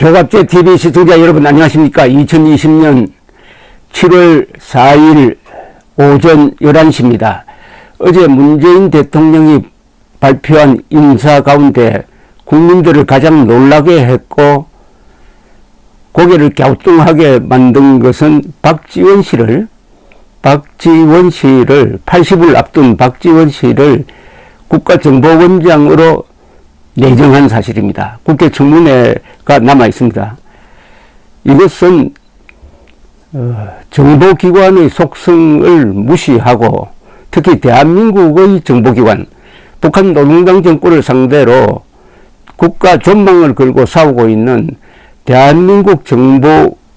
조갑제 TV 시청자 여러분 안녕하십니까. 2020년 7월 4일 오전 11시입니다. 어제 문재인 대통령이 발표한 인사 가운데 국민들을 가장 놀라게 했고 고개를 갸우뚱하게 만든 것은 박지원 씨를 80을 앞둔 박지원 씨를 국가정보원장으로 내정한 사실입니다. 국회 청문회가 남아 있습니다. 이것은 정보기관의 속성을 무시하고 특히 대한민국의 정보기관, 북한 노동당 정권을 상대로 국가 존망을 걸고 싸우고 있는 대한민국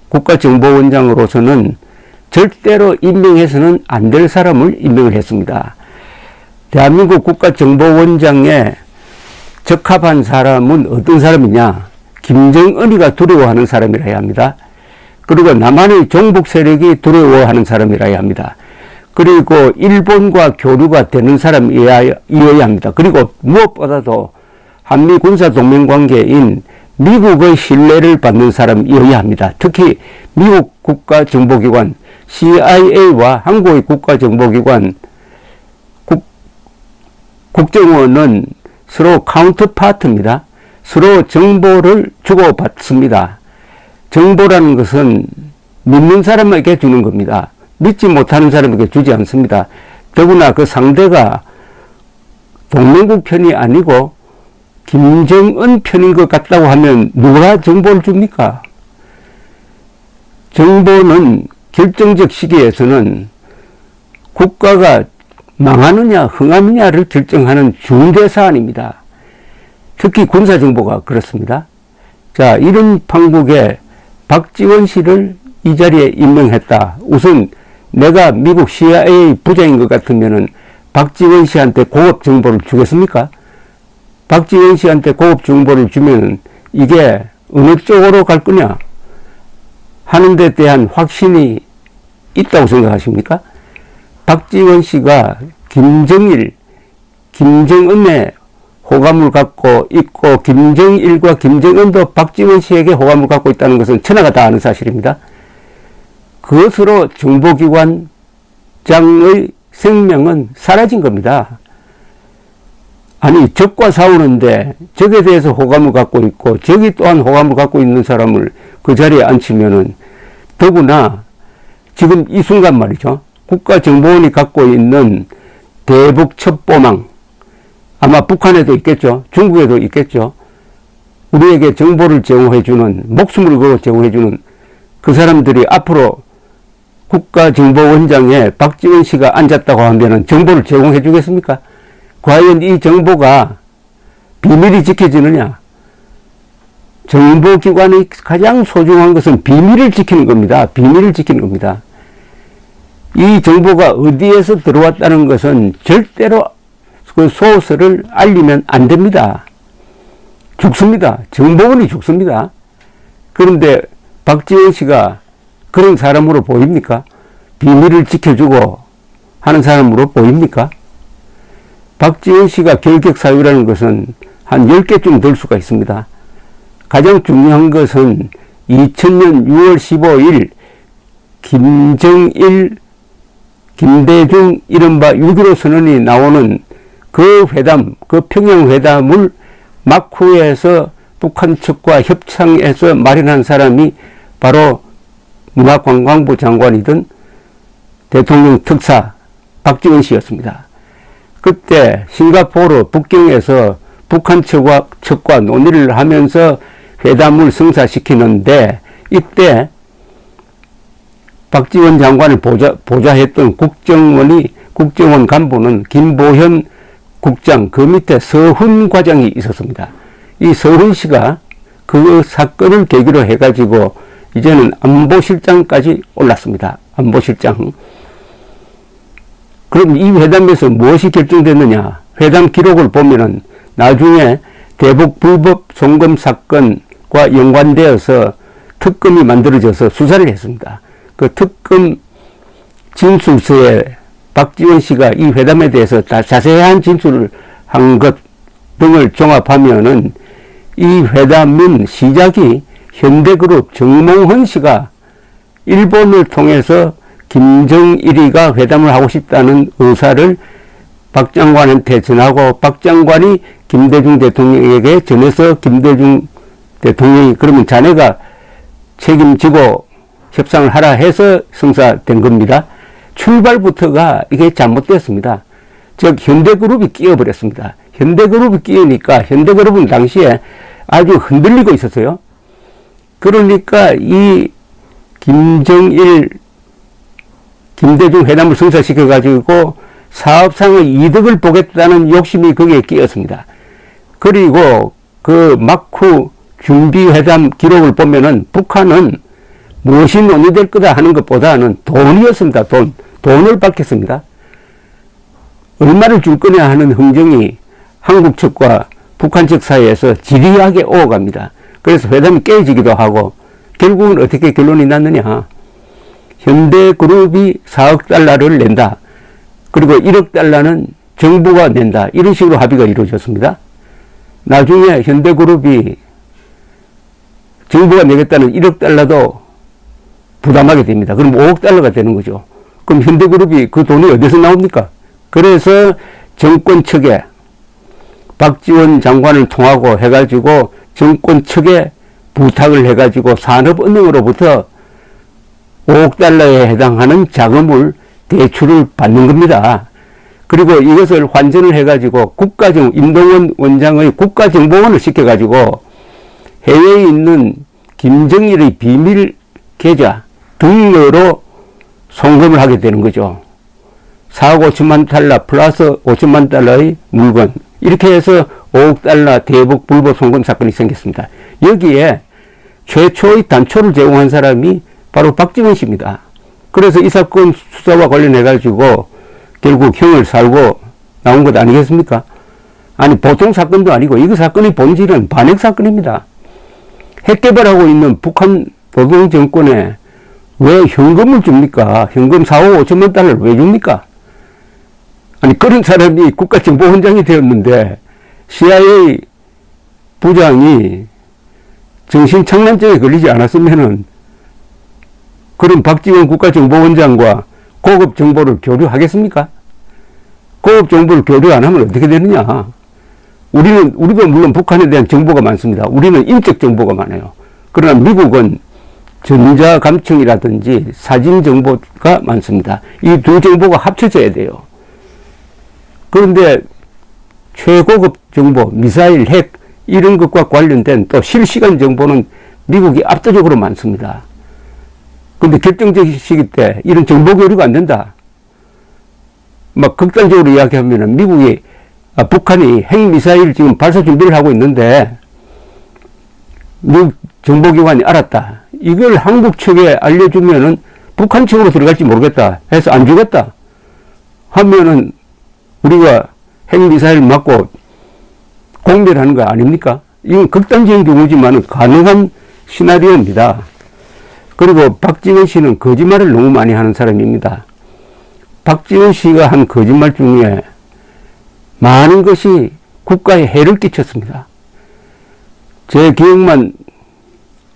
국가정보원장으로서는 절대로 임명해서는 안 될 사람을 임명을 했습니다. 대한민국 국가정보원장에 적합한 사람은 어떤 사람이냐? 김정은이가 두려워하는 사람이라야 합니다. 그리고 남한의 종북 세력이 두려워하는 사람이라야 합니다. 그리고 일본과 교류가 되는 사람이어야 합니다. 그리고 무엇보다도 한미 군사 동맹 관계인 미국의 신뢰를 받는 사람이어야 합니다. 특히 미국 국가정보기관 CIA와 한국의 국가정보기관 국정원은 서로 카운터파트입니다. 서로 정보를 주고받습니다. 정보라는 것은 믿는 사람에게 주는 겁니다. 믿지 못하는 사람에게 주지 않습니다. 더구나 그 상대가 동맹국 편이 아니고 김정은 편인 것 같다고 하면 누가 정보를 줍니까? 정보는 결정적 시기에서는 국가가 망하느냐 흥하느냐를 결정하는 중대 사안입니다. 특히 군사정보가 그렇습니다. 자, 이런 판국에 박지원 씨를 이 자리에 임명했다. 우선 내가 미국 CIA 부장인 것 같으면은 박지원 씨한테 고급 정보를 주겠습니까? 박지원 씨한테 고급 정보를 주면 이게 어느 쪽으로 갈 거냐 하는 데 대한 확신이 있다고 생각하십니까? 박지원 씨가 김정은의 호감을 갖고 있고 김정일과 김정은도 박지원 씨에게 호감을 갖고 있다는 것은 천하가 다 아는 사실입니다. 그것으로 정보기관장의 생명은 사라진 겁니다. 아니, 적과 싸우는데 적에 대해서 호감을 갖고 있고 적이 또한 호감을 갖고 있는 사람을 그 자리에 앉히면은 더구나 지금 이 순간 말이죠. 국가정보원이 갖고 있는 대북 첩보망, 아마 북한에도 있겠죠. 중국에도 있겠죠. 우리에게 정보를 제공해주는, 목숨을 걸고 제공해주는 그 사람들이 앞으로 국가정보원장에 박지원 씨가 앉았다고 하면 정보를 제공해 주겠습니까? 과연 이 정보가 비밀이 지켜지느냐? 정보기관의 가장 소중한 것은 비밀을 지키는 겁니다. 비밀을 지키는 겁니다. 이 정보가 어디에서 들어왔다는 것은 절대로 그 소스를 알리면 안 됩니다. 죽습니다. 정보원이 죽습니다. 그런데 박지원 씨가 그런 사람으로 보입니까? 비밀을 지켜주고 하는 사람으로 보입니까? 박지원 씨가 결격사유라는 것은 한 10개쯤 될 수가 있습니다. 가장 중요한 것은 2000년 6월 15일 김정일, 김대중 이른바 6.15 선언이 나오는 그 회담, 그 평양회담을 마쿠에서 북한 측과 협상해서 마련한 사람이 바로 문화관광부 장관이던 대통령 특사 박지원 씨였습니다. 그때 싱가포르 북경에서 북한 측과 논의를 하면서 회담을 성사시키는데 이때 박지원 장관을 보좌했던 국정원 간부는 김보현 국장, 그 밑에 서훈 과장이 있었습니다. 이 서훈 씨가 그 사건을 계기로 해가지고 이제는 안보실장까지 올랐습니다. 안보실장. 그럼 이 회담에서 무엇이 결정됐느냐? 회담 기록을 보면은 나중에 대북 불법 송금 사건과 연관되어서 특검이 만들어져서 수사를 했습니다. 그 특검 진술서에 박지원 씨가 이 회담에 대해서 다 자세한 진술을 한 것 등을 종합하면은 이 회담은 시작이 현대그룹 정몽헌 씨가 일본을 통해서 김정일이가 회담을 하고 싶다는 의사를 박 장관한테 전하고 박 장관이 김대중 대통령에게 전해서 김대중 대통령이 그러면 자네가 책임지고 협상을 하라 해서 성사된 겁니다. 출발부터가 이게 잘못됐습니다. 즉 현대그룹이 끼어버렸습니다. 현대그룹이 끼우니까 현대그룹은 당시에 아주 흔들리고 있었어요. 그러니까 이 김정일, 김대중 회담을 성사시켜가지고 사업상의 이득을 보겠다는 욕심이 거기에 끼었습니다. 그리고 그 막후 준비회담 기록을 보면은 북한은 무엇이 논의될 거다 하는 것보다는 돈이었습니다. 돈을 밝혔습니다. 얼마를 줄 거냐 하는 흥정이 한국 측과 북한 측 사이에서 지리하게 오어갑니다. 그래서 회담이 깨지기도 하고 결국은 어떻게 결론이 났느냐. 현대그룹이 4억 달러를 낸다. 그리고 1억 달러는 정부가 낸다. 이런 식으로 합의가 이루어졌습니다. 나중에 현대그룹이 정부가 내겠다는 1억 달러도 부담하게 됩니다. 그럼 5억 달러가 되는 거죠. 그럼 현대그룹이 그 돈이 어디서 나옵니까? 그래서 정권 측에 박지원 장관을 통하고 해가지고 정권 측에 부탁을 해가지고 산업은행으로부터 5억 달러에 해당하는 자금을 대출을 받는 겁니다. 그리고 이것을 환전을 해가지고 임동원 원장의 국가정보원을 시켜가지고 해외에 있는 김정일의 비밀 계좌 등으로 송금을 하게 되는 거죠. 4억 5천만 달러 플러스 5천만 달러의 물건. 이렇게 해서 5억 달러 대북 불법 송금 사건이 생겼습니다. 여기에 최초의 단초를 제공한 사람이 바로 박지원 씨입니다. 그래서 이 사건 수사와 관련해가지고 결국 형을 살고 나온 것 아니겠습니까? 아니, 보통 사건도 아니고 이거 사건의 본질은 반핵 사건입니다. 핵 개발하고 있는 북한 노동 정권에 왜 현금을 줍니까? 현금 4억 5천만 달러를 왜 줍니까? 아니, 그런 사람이 국가정보원장이 되었는데 CIA 부장이 정신착란증에 걸리지 않았으면은 그럼 박지원 국가정보원장과 고급 정보를 교류하겠습니까? 고급 정보를 교류 안 하면 어떻게 되느냐? 우리도 물론 북한에 대한 정보가 많습니다. 우리는 인적 정보가 많아요. 그러나 미국은 전자감청이라든지 사진 정보가 많습니다. 이 두 정보가 합쳐져야 돼요. 그런데 최고급 정보, 미사일, 핵 이런 것과 관련된 또 실시간 정보는 미국이 압도적으로 많습니다. 그런데 결정적 시기 때 이런 정보 교류가 안 된다. 막 극단적으로 이야기하면은 미국이 북한이 핵미사일 지금 발사 준비를 하고 있는데 미국 정보기관이 알았다. 이걸 한국 측에 알려주면은 북한 측으로 들어갈지 모르겠다 해서 안 주겠다 하면은 우리가 핵미사일 맞고 공멸하는 거 아닙니까? 이건 극단적인 경우지만 가능한 시나리오입니다. 그리고 박지원 씨는 거짓말을 너무 많이 하는 사람입니다. 박지원 씨가 한 거짓말 중에 많은 것이 국가에 해를 끼쳤습니다. 제 기억만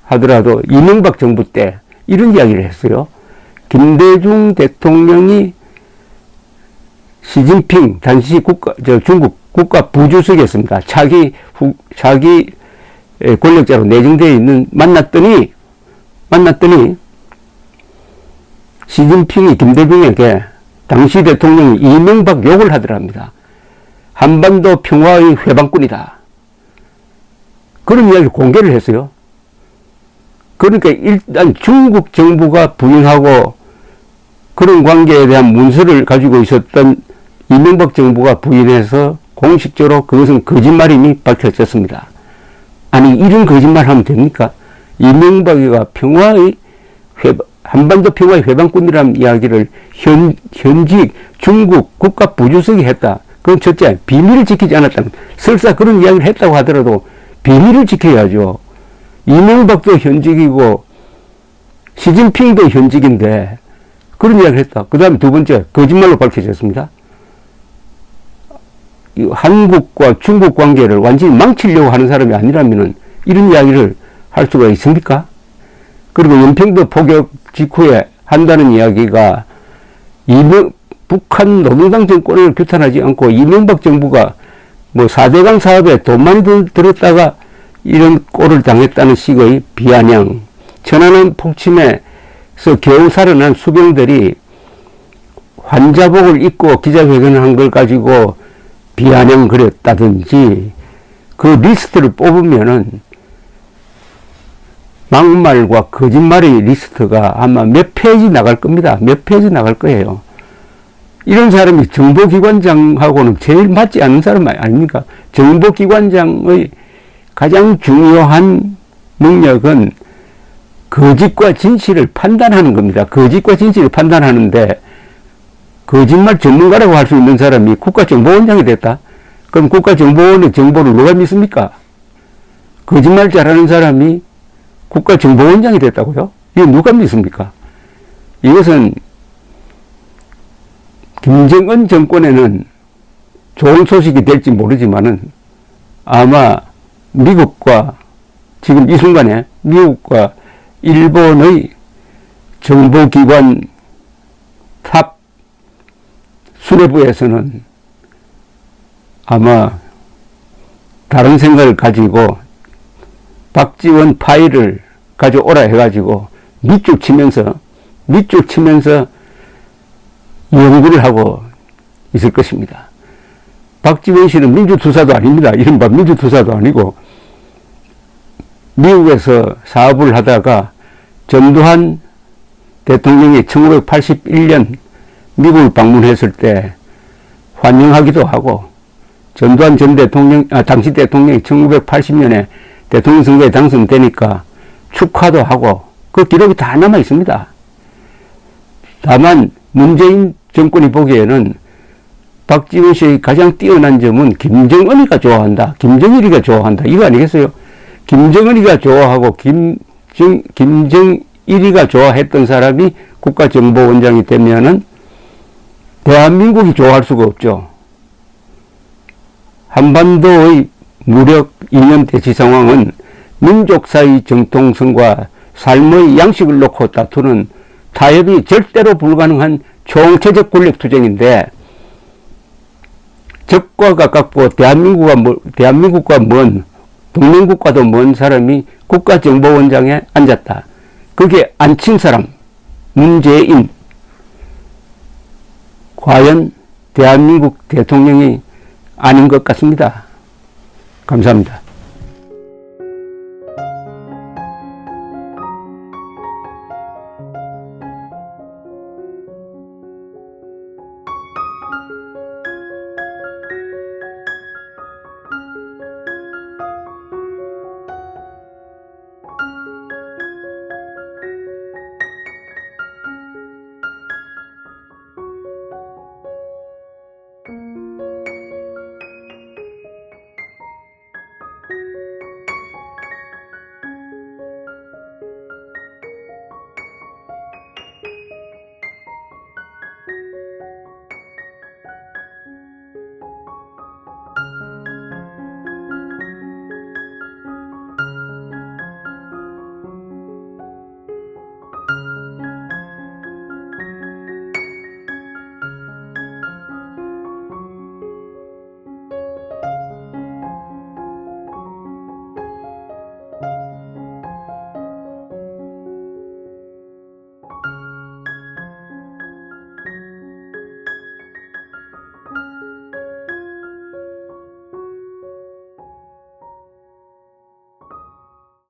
하더라도 이명박 정부 때 이런 이야기를 했어요. 김대중 대통령이 시진핑 당시 중국 국가 부주석이었습니다. 차기 권력자로 내정되어 있는 만났더니 시진핑이 김대중에게 당시 대통령이 이명박 욕을 하더랍니다. 한반도 평화의 회방꾼이다. 그런 이야기를 공개를 했어요. 그러니까 일단 중국 정부가 부인하고 그런 관계에 대한 문서를 가지고 있었던 이명박 정부가 부인해서 공식적으로 그것은 거짓말임이 밝혀졌습니다. 아니, 이런 거짓말 하면 됩니까? 이명박이가 한반도 평화의 회방꾼이라는 이야기를 현직 중국 국가 부주석이 했다. 그건 첫째, 비밀을 지키지 않았다는, 설사 그런 이야기를 했다고 하더라도 비밀을 지켜야죠. 이명박도 현직이고 시진핑도 현직인데 그런 이야기를 했다. 그 다음에 두 번째, 거짓말로 밝혀졌습니다. 한국과 중국 관계를 완전히 망치려고 하는 사람이 아니라면은 이런 이야기를 할 수가 있습니까? 그리고 연평도 포격 직후에 한다는 이야기가 북한 노동당 정권을 규탄하지 않고 이명박 정부가 뭐 4대강 사업에 돈 많이 들었다가 이런 꼴을 당했다는 식의 비아냥, 천안함 폭침에서 겨우 살아난 수병들이 환자복을 입고 기자회견을 한 걸 가지고 비아냥거렸다든지 그 리스트를 뽑으면은 막말과 거짓말의 리스트가 아마 몇 페이지 나갈 겁니다. 몇 페이지 나갈 거예요. 이런 사람이 정보기관장하고는 제일 맞지 않는 사람 아닙니까? 정보기관장의 가장 중요한 능력은 거짓과 진실을 판단하는 겁니다. 거짓과 진실을 판단하는데 거짓말 전문가라고 할 수 있는 사람이 국가정보원장이 됐다? 그럼 국가정보원의 정보를 누가 믿습니까? 거짓말 잘하는 사람이 국가정보원장이 됐다고요? 이게 누가 믿습니까? 이것은 김정은 정권에는 좋은 소식이 될지 모르지만은 아마 미국과 지금 이 순간에 미국과 일본의 정보기관 탑 수뇌부에서는 아마 다른 생각을 가지고 박지원 파일을 가져오라 해가지고 밑줄 치면서 연구를 하고 있을 것입니다. 박지원 씨는 민주투사도 아닙니다. 이른바 민주투사도 아니고 미국에서 사업을 하다가 전두환 대통령이 1981년 미국을 방문했을 때 환영하기도 하고 전두환 전 대통령, 당시 대통령이 1980년에 대통령 선거에 당선되니까 축하도 하고 그 기록이 다 남아 있습니다. 다만 문재인 정권이 보기에는 박지원 씨의 가장 뛰어난 점은 김정은이가 좋아한다, 김정일이가 좋아한다, 이거 아니겠어요? 김정은이가 좋아하고 김정일이가 좋아했던 사람이 국가정보원장이 되면은 대한민국이 좋아할 수가 없죠. 한반도의 무력 이념 대치 상황은 민족 사이 정통성과 삶의 양식을 놓고 다투는 타협이 절대로 불가능한 총체적 권력투쟁인데 적과 가깝고 대한민국과 먼 동맹국가도 먼 사람이 국가정보원장에 앉았다. 그게 앉힌 사람 문재인. 과연 대한민국 대통령이 아닌 것 같습니다. 감사합니다.